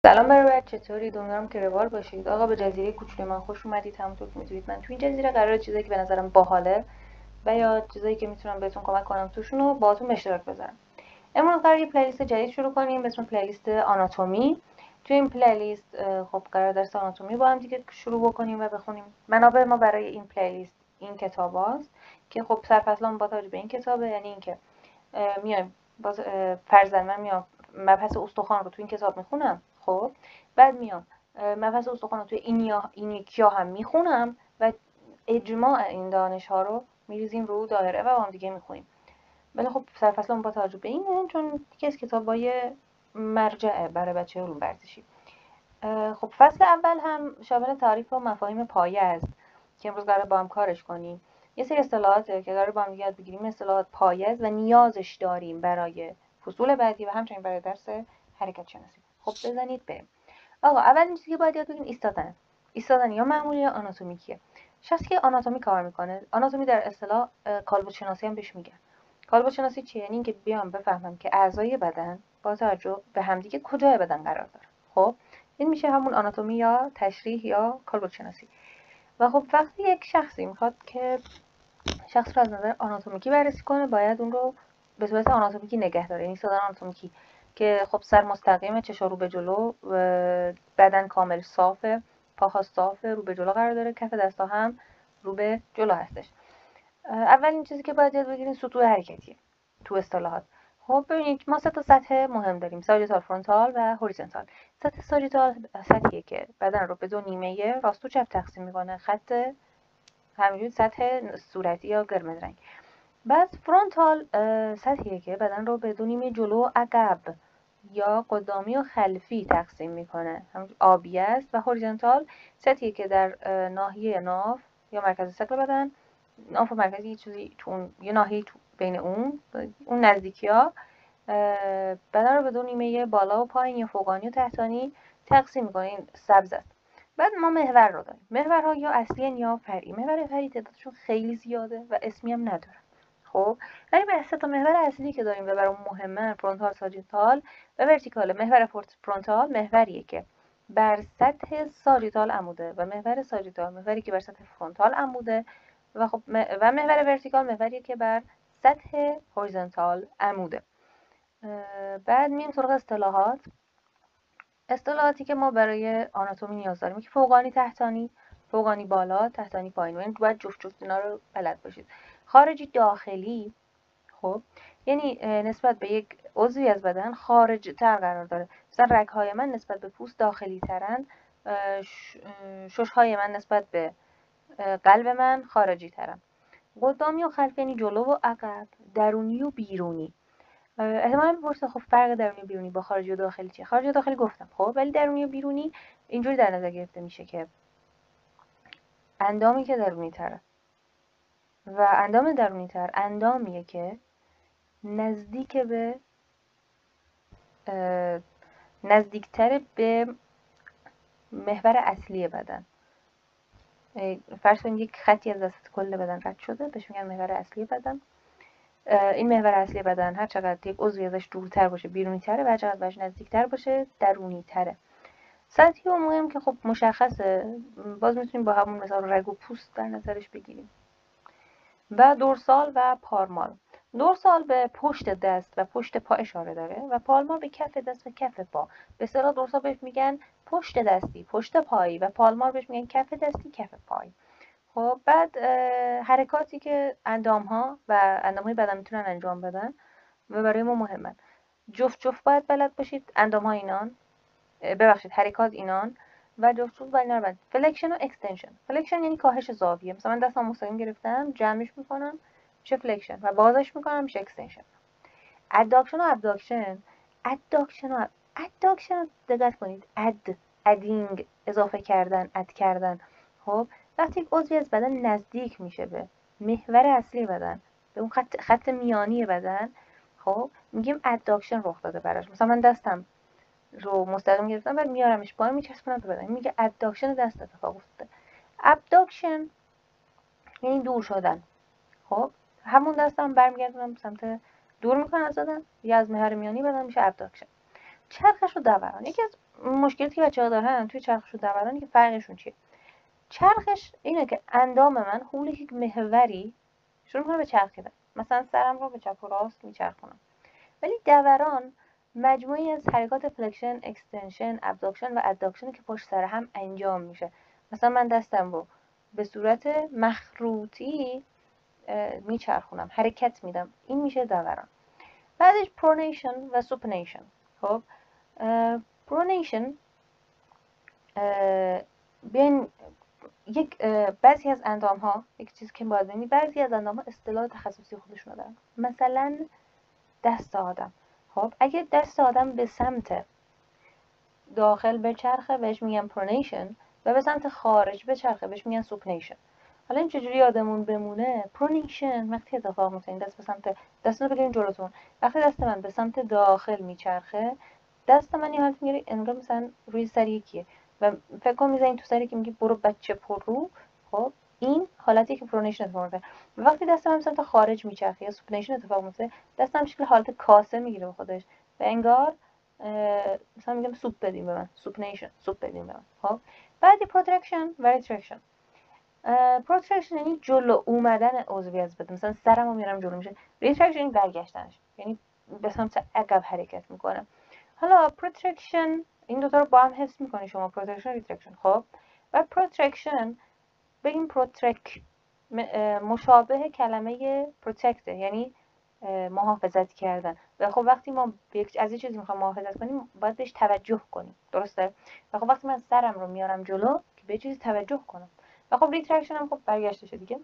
سلام برابر، چطورید؟ امیدوارم که روال باشید. آقا به جزیره کوچولوی من خوش اومدید. همونطور که میدونید من تو این جزیره قراره چیزایی که به نظرم باحاله و یا چیزایی که میتونم بهتون کمک کنم توشون رو باهاتون به اشتراک بذارم. امروز قراره یه پلیلیست جدید شروع کنیم به اسم پلیلیست آناتومی. تو این پلیلیست خب قرار درس آناتومی با هم دیگه شروع بکنیم و بخونیم. منابع ما برای این پلیلیست این کتاباست که خب سرفصلام با توجه به این کتابه، یعنی اینکه میایم باز فرضاً من میام مبحث استخوان رو تو این کتاب میخونم، خب بعد میام مبحث استخوان رو توی این یکی‌ها هم میخونم و اجماع این دانش ها رو میریزیم رو دایره و با هم دیگه میخونیم. ولی خب سرفصلمون با توجه به اینه چون یکی از کتابای مرجعه برای بچه علوم ورزشی. خب فصل اول هم شامل تعریف و مفاهیم پایه است که امروز قراره با هم کارش کنیم. یه سری اصطلاحاته که قراره با هم یاد بگیریم، اصطلاحات پایه است و نیازش داریم برای فصول بعدی و همچنین برای درس حرکت شناسی. خب بزنید بریم. آقا اولین چیزی که باید یاد بگیریم ایستادن یا معمولی یا آناتومیکیه. شخصی که آناتومی کار میکنه، آناتومی در اصطلاح کالبد شناسی هم بهش میگن. کالبد شناسی چیه؟ یعنی اینکه بیام بفهمم که اعضای بدن با توجه به همدیگه کجای بدن قرار داره. خب این میشه همون آناتومی یا تشریح یا کالبد شناسی. و خب وقتی یک شخصی میخواد که شخص رو از نظر آناتومیکی بررسی کنه، باید اون رو به صورت آناتومیکی نگه داره، یعنی ایستادن آناتومیکی که خب سر مستقیمه، چشا رو به جلو، بدن کامل صافه، پاها صافه، رو به جلو قرار داره، کف دستا هم رو به جلو هستش. اولین چیزی که باید یاد بگیرین سطوح حرکتیه تو اصطلاحات. خب ببینید ما سه تا سطح مهم داریم: ساجیتال، فرونتال و هوریزونتال. سطح ساجیتال سطحیه که بدن رو به دو نیمه راست و چپ تقسیم میکنه، خط همینجوری سطح صورتی یا قرمز رنگ. بعد فرونتال سطحیه که بدن رو به دو نیمه جلو و عقب یا قدامی و خلفی تقسیم میکنه، همون آبی است. و هوریزونتال سطحیه که در ناحیه ناف یا مرکز ثقل بدن، ناف و مرکزی چیزی تو اون یه ناحیه بین اون نزدیکی‌ها، بدن رو به دو نیمه بالا و پایین یا فوقانی و تحتانی تقسیم میکنه. این سبز است. بعد ما محور رو داریم. محورها یا اصلی یا فرعی. محور فرعی تعدادشون خیلی زیاده و اسمی هم ندارن. خب ولی به سه تا محور اصلی که داریم و برام مهمه، فرونتال، ساجیتال و ورتیکال. محور فرونتال محوریه که بر سطح ساجیتال عموده و محور ساجیتال محوری که بر سطح فرونتال عموده و خب و محور ورتیکال محوریه که بر سطح هوریزونتال عموده. بعد میریم سراغ اصطلاحاتی که ما برای آناتومی نیاز داریم که فوقانی تحتانی، فوقانی بالا، تحتانی پایین. یعنی باید جفت اینا رو بلد باشید. خارجی داخلی، خب یعنی نسبت به یک عضوی از بدن خارج تر قرار داره. مثلا رگ‌های من نسبت به پوست داخلی ترن، شش‌های من نسبت به قلب من خارجی ترن. قدامی و خلفی یعنی جلو و عقب، درونی و بیرونی. احتمالاً بپرسه خب فرق درونی و بیرونی با خارجی و داخلی چیه؟ خارجی و داخلی گفتم، خب ولی درونی و بیرونی اینجوری در نظر گرفته میشه که اندامی که درونی تره و اندام درونی تر اندامیه که نزدیکتر به محور اصلی بدن. فرض کنید یک خطی از دست کل بدن رد شده، بهش میگن محور اصلی بدن. این محور اصلی بدن هر چقدر یک عضوی ازش دورتر باشه بیرونی تره و هر چقدر بهش نزدیکتر باشه درونی تره. سطحی و مهم که خب مشخصه، باز میتونیم با همون مثال رگ و پوست در نظرش بگیریم. و دورسال و پارمال. دورسال به پشت دست و پشت پا اشاره داره و پالمار به کف دست و کف پا. به اصطلاح دورسال بهش میگن پشت دستی، پشت پایی و پالمار بهش میگن کف دستی، کف پایی. خب بعد حرکاتی که اندام‌ها و اندام‌های بدن میتونن انجام بدن و برای ما مهمن. جفت باید بلد باشید. اندام‌ها اینان، حرکات اینان و جفت باید اینا رو بلد. فلکشن و اکستنشن. فلکشن یعنی کاهش زاویه. مثلا من دستم مستقیم گرفتم، جمعش میکنم میشه فلکشن و بازش میکنم میشه اکستنشن. اداکشن و ابداکشن. اداکشن رو دقت کنید. ادینگ، اضافه کردن، اد کردن. خب وقتی یک عضوی از بدن نزدیک میشه به محور اصلی بدن، به اون خط میانی بدن، خب میگیم اداکشن رخ داده براش. مثلا من دستم رو مستقیم گرفتم بعد میارمش پایین میچسبونم به بدن، میگه اداکشن دست اتفاق افتاده. ابداکشن یعنی دور شدن. خب همون دستم برمیگردونم دور میکنم از بدن یا از محور میانی بدن، میشه ابداکشن. چرخش و دوران. یکی از مشکلی که بچه‌ها دارن توی چرخش و دوران که فرقشون چیه؟ چرخش اینه که اندام من حول یک محوری شروع میکنه به چرخیدن، مثلا سرم رو به چپ و راست میچرخونم. ولی دوران مجموعی از حرکات فلکشن، اکستنشن، ابداکشن و اداکشن که پشت سر هم انجام میشه. مثلا من دستم رو به صورت مخروطی میچرخونم، حرکت میدم، این میشه دوران. بعدش پرونیشن و سوپنیشن. خب پرونیشن بیاین یک بعضی از اندام ها، یک چیز که باید ببینید، بعضی از اندام ها اصطلاح تخصصی خودشون رو دارن. مثلا دست آدم. خب اگه دست آدم به سمت داخل بچرخه بهش میگن پرونیشن و به سمت خارج بچرخه بهش میگن سوپنیشن. حالا این چجوری یادمون بمونه؟ پرونیشن وقتی اتفاق میفته این دست به سمت، دست رو بگیرین جلوتون، وقتی دست من به سمت داخل میچرخه دست من یه حالت میگیره انگار مثلا روی سر یکیه و فکر کن میزنین تو سری که میگی برو بچه پر رو. خب این حالتی که پرونیشن اتفاق میفته. وقتی دست من به سمت خارج میچرخه یا سوپنیشن اتفاق میفته، دستم شکل حالت کاسه میگیره به خودش و انگار مثلا میگم سوپ بدین به من، سوپنیشن، سوپ بدین به من. خب بعدی پروترکشن و ریترکشن. پروترکشن یعنی جلو اومدن عضوی از بدن، مثلا سرمو میارم جلو میشه. ریترکشن یعنی برگشتنش، یعنی به سمت عقب حرکت میکنه. حالا پروترکشن این دوتا رو با هم حفظ میکنی شما، پروترکشن و ریترکشن. خب و پروترکشن بگیم پروترک مشابه کلمه پروتکت، یعنی محافظت کردن. و خب وقتی ما از یه چیزی میخوام محافظت کنیم باید بهش توجه کنیم، درسته؟ و خب وقتی من سرم رو میارم جلو که به چیزی توجه کنم. و خب ریترکشن هم خب برگشتشه دیگه.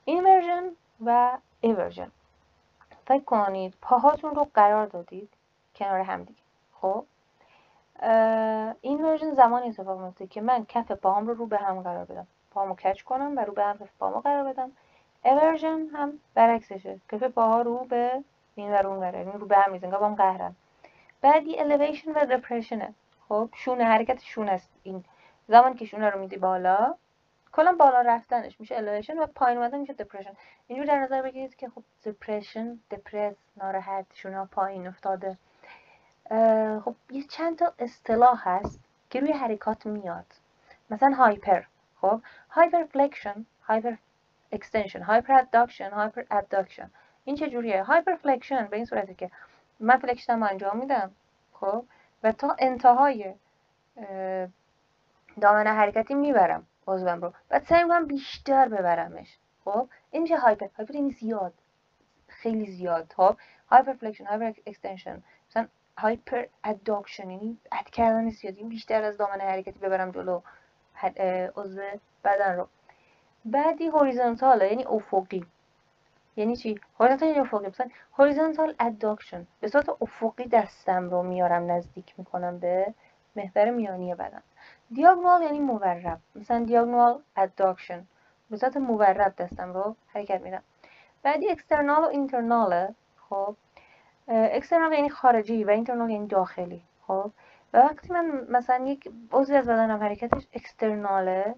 اینورژن و ایورژن. فکر کنید پاهاتون رو قرار دادید کنار هم دیگه. خب اینورژن زمانی اتفاق میفته که من کف پاهام رو به هم قرار بدم، پاهامو کج کنم و رو به هم کف پاهامو قرار بدم. ایورژن هم برعکسشه، کف پاها رو به این ور اون ور، یعنی رو به هم میزنن، با هم قهرن. بعدی الیویشن و دپرشنه. خب شونه، حرکت شونه است. این زمانی که شونه رو میدی بالا، کلا بالا رفتنش میشه الیویشن و پایین اومدن میشه دپرشن. اینجوری در نظر بگیرید که خب دپرشن، دپرس، ناراحت، شونه پایین افتاده. خب یه چند تا اصطلاح هست که روی حرکات میاد. مثلا هایپر. خب هایپر فلکشن، هایپر اکستنشن، هایپر اداکشن، هایپر اداکشن. این چه جوریه؟ هایپر فلکشن به این صورته که من فلکشنم انجام میدم، خب و تا انتهای دامنه حرکتی میبرم عضوم رو، بعد سعی میکنم بیشتر ببرمش. خب این میشه هایپر. هایپر یعنی زیاد، خیلی زیاد. خب هایپر فلکشن، هایپر اکستنشن. مثلا هایپر اداکشن یعنی اد کردن زیاد، این بیشتر از دامنه حرکتی ببرم جلو عضو بدن رو. بعدی هوریزونتال یعنی افقی. یعنی چی؟ هوریزونتال یعنی افقی. مثلا هوریزونتال اداکشن به صورت افقی دستم رو میارم نزدیک میکنم به محور میانی بدن. دیاگونال یعنی مورب. مثلا دیاگونال اداکشن به صورت مورب دستم رو حرکت میدم. بعدی اکسترنال و اینترناله. خب اکسترنال یعنی خارجی و اینترنال یعنی داخلی. خب و وقتی من مثلا یک عضوی از بدنم حرکتش اکسترناله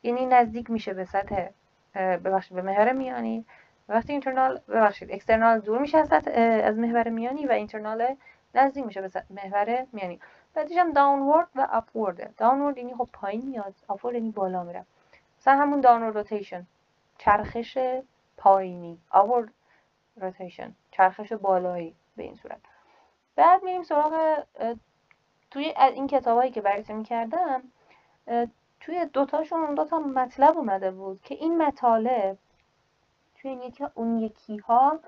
یعنی نزدیک میشه به سطح به محور میانی، وقتی اینترنال اکسترنال دور میشه از محور میانی و اینترنال نزدیک میشه به محور میانی. بعدش هم داونورد و اپورد. داونورد یعنی خب پایین میاد، اپورد یعنی بالا میره. مثلا همون داونورد روتیشن، چرخش پایینی، اپورد روتیشن، چرخش بالایی به این صورت. بعد میریم سراغ توی این کتابایی که بررسی می‌کردم، توی دوتاشون دوتا مطلب اومده بود که این مطالب توی اون یکی ها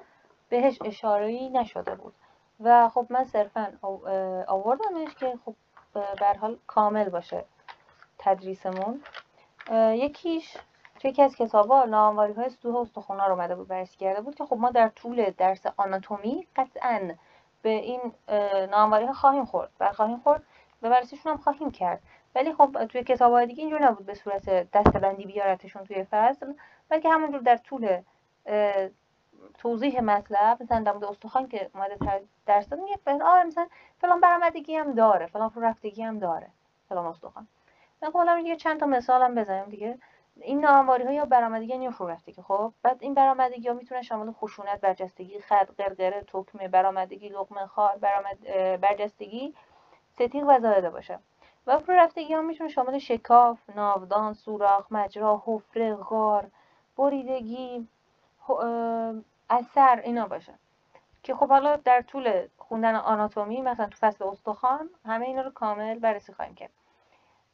بهش اشاره‌ای نشده بود و خب من صرفاً آوردمش که خب به هر حال کامل باشه تدریسمون. یکیش توی یکی از کتابا ناهمواری‌های سطوح استخوان‌ها رو اومده بود بررسی کرده بود که خب ما در طول درس آناتومی قطعاً به این ناهمواری‌ها خواهیم خورد و بررسیشون هم خواهیم کرد. ولی خب توی کتاب‌های دیگه اینجور نبود به صورت دسته‌بندی بیارتشون توی فصل، بلکه همونجور در طول توضیح مطلب مثلا در مورد استخوان که اومده درس داد میگه مثلا فلان برآمدگی هم داره، فلان فرو رفتگی هم داره فلان استخوان. من خودم دیگه چند تا مثالم بزنم دیگه. این ناهمواری‌ها یا برآمدگی یا فرو رفتگی. خب بعد این برآمدگی‌ها میتونه شامل خشونت، برجستگی، خط، قرقره، تکمه، برآمدگی، لقمه خار، برجستگی ستیق و زائده باشه. و فرو رفتگی ها میتونه شامل شکاف، ناودان، سوراخ، مجرا، حفره، غار، بریدگی، اثر اینا باشه که خب حالا در طول خوندن آناتومی مثلا تو فصل استخوان همه اینا رو کامل بررسی خواهیم کرد.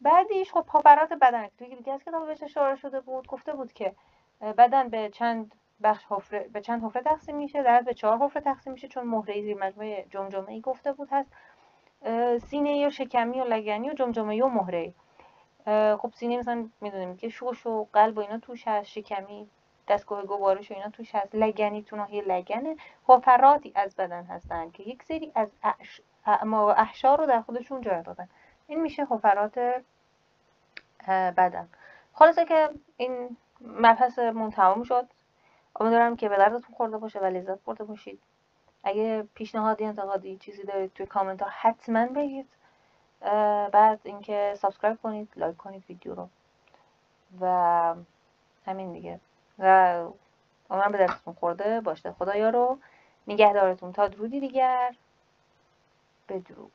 بعدیش خب حفرات بدن که توی دیگه از کتاب بهش اشاره شده بود، گفته بود که بدن به چند حفره تقسیم میشه، در به 4 حفره تقسیم میشه چون مهره زیر مجموعه جمجمه‌ای گفته بود هست، سینه و شکمی و لگنی و جمجمه‌ای و مهره‌ای. خب سینه مثلا میدونیم که شش و قلب و اینا توش هست، شکمی دستگاه گوارش و اینا توش هست، لگنی تو ناحیه لگنه. حفراتی از بدن هستن که یک سری از اعما و احشار رو در خودشون جای دادن. این میشه حفرات بدن. خلاصه که این مبحثمون تمام شد. امیدوارم که به دردتون خورده باشه و لذت برده باشید. اگه پیشنهادی، انتقادی، چیزی دارید توی کامنت ها حتما بگید. بعد اینکه سابسکرایب کنید، لایک کنید ویدیو رو و همین دیگه. و امیدوارم به دردتون خورده باشه. خدایا رو نگهدارتون تا درودی دیگر. بدرود.